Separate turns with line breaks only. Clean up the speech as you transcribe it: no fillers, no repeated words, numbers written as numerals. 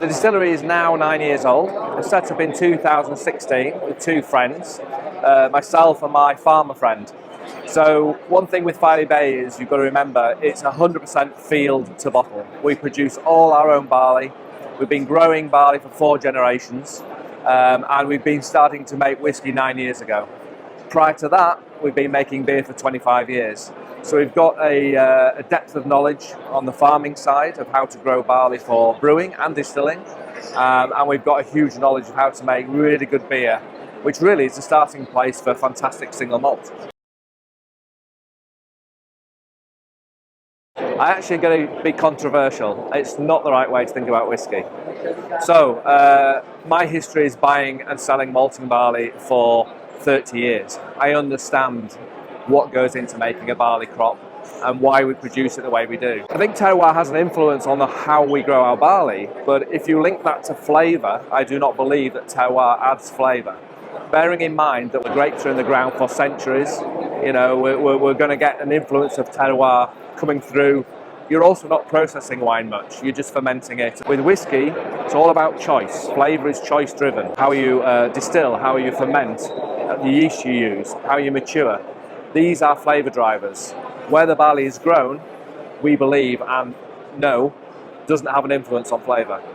The distillery is now 9 years old. It was set up in 2016 with two friends, myself and my farmer friend. So one thing with Filey Bay is you've got to remember it's 100% field to bottle. We produce all our own barley. We've been growing barley for 4 generations, and we've been starting to make whiskey 9 years ago. Prior to that, we've been making beer for 25 years. So we've got a depth of knowledge on the farming side of how to grow barley for brewing and distilling, and we've got a huge knowledge of how to make really good beer, which really is the starting place for fantastic single malt. I actually going to be controversial. It's not the right way to think about whiskey. So my history is buying and selling malting barley for 30 years. I understand what goes into making a barley crop and why we produce it the way we do. I think terroir has an influence on how we grow our barley, but if you link that to flavour, I do not believe that terroir adds flavour. Bearing in mind that the grapes are in the ground for centuries, you know, we're going to get an influence of terroir coming through. You're also not processing wine much, you're just fermenting it. With whiskey, it's all about choice. Flavour is choice driven. How you distill, how you ferment, the yeast you use, how you mature. These are flavour drivers. Where the barley is grown, we believe and know, doesn't have an influence on flavour.